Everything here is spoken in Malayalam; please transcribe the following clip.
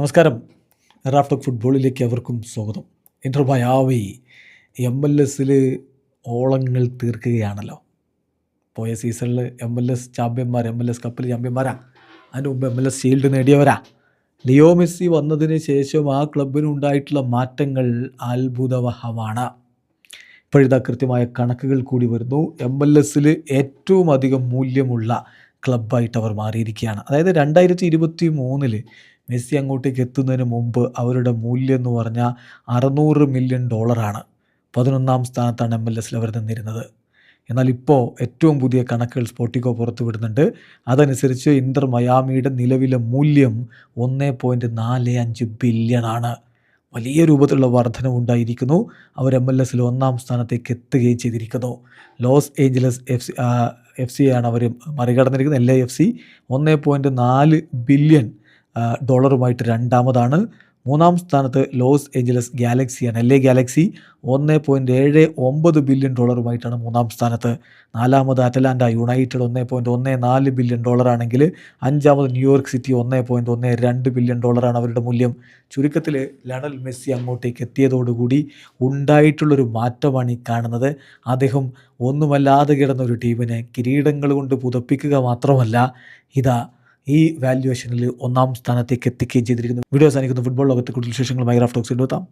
നമസ്കാരം. റാഫ്റ്റോക്ക് ഫുട്ബോളിലേക്ക് അവർക്കും സ്വാഗതം. ഇൻ്റർ മയാമി MLS ഓളങ്ങൾ തീർക്കുകയാണല്ലോ. പോയ സീസണിൽ MLS ചാമ്പ്യന്മാർ, MLS കപ്പിൽ ചാമ്പ്യന്മാരാ. അതിന് മുമ്പ് MLS ഷീൽഡ് നേടിയവരാ. ലിയോ മെസ്സി വന്നതിന് ശേഷം ആ ക്ലബിനുണ്ടായിട്ടുള്ള മാറ്റങ്ങൾ അത്ഭുതവഹമാണ്. ഇപ്പോഴിതാ കൃത്യമായ കണക്കുകൾ കൂടി വരുന്നു. MLS ഏറ്റവും അധികം മൂല്യമുള്ള ക്ലബ്ബായിട്ട് അവർ മാറിയിരിക്കുകയാണ്. അതായത് 2023 മെസ്സി അങ്ങോട്ടേക്ക് എത്തുന്നതിന് മുമ്പ് അവരുടെ മൂല്യം എന്ന് പറഞ്ഞാൽ $600 മില്യൺ. 11ാം സ്ഥാനത്താണ് MLS അവർ നിന്നിരുന്നത്. എന്നാൽ ഇപ്പോൾ ഏറ്റവും പുതിയ കണക്കുകൾ സ്പോർട്ടിക്കോ പുറത്തു വിടുന്നുണ്ട്. അതനുസരിച്ച് ഇൻ്റർ മയാമിയുടെ നിലവിലെ മൂല്യം 1.45 ബില്യണാണ്. വലിയ രൂപത്തിലുള്ള വർധനവുണ്ടായിരിക്കുന്നു. അവർ MLS 1ാം സ്ഥാനത്തേക്ക് എത്തുകയും ചെയ്തിരിക്കുന്നു. ലോസ് ഏഞ്ചലസ് FC ആണ് അവർ മറികടന്നിരിക്കുന്നത്. LAFC 1.4 ബില്യൺ ഡോളറുമായിട്ട് രണ്ടാമതാണ്. 3ാം സ്ഥാനത്ത് ലോസ് ഏഞ്ചലസ് ഗാലക്സിയാണ്. LA ഗാലക്സി 1.79 ബില്യൺ ഡോളറുമായിട്ടാണ് 3ാം സ്ഥാനത്ത്. 4ാമത് അറ്റലാൻറ്റ യുണൈറ്റഡ് 1.14 ബില്യൺ ഡോളറാണെങ്കിൽ 5ാമത് ന്യൂയോർക്ക് സിറ്റി 1.12 ബില്യൺ ഡോളറാണ് അവരുടെ മൂല്യം. ചുരുക്കത്തിൽ ലയണൽ മെസ്സി അങ്ങോട്ടേക്ക് എത്തിയതോടുകൂടി ഉണ്ടായിട്ടുള്ളൊരു മാറ്റമാണ് ഈ കാണുന്നത്. അദ്ദേഹം ഒന്നുമല്ലാതെ കിടന്ന ഒരു ടീമിനെ കിരീടങ്ങൾ കൊണ്ട് പുതപ്പിക്കുക മാത്രമല്ല, ഇതാ ഈ വാല്യുവേഷനിൽ 1ാം സ്ഥാനത്തേക്ക് എത്തിക്കുകയും ചെയ്തിരിക്കുന്നു. വീഡിയോ അവസാനിക്കുന്നു. ഫുട്ബോൾ ലോകത്തെ കൂടുതൽ വിശേഷങ്ങളുമായി റാഫ്റ്റോക്സിൽ എത്താം.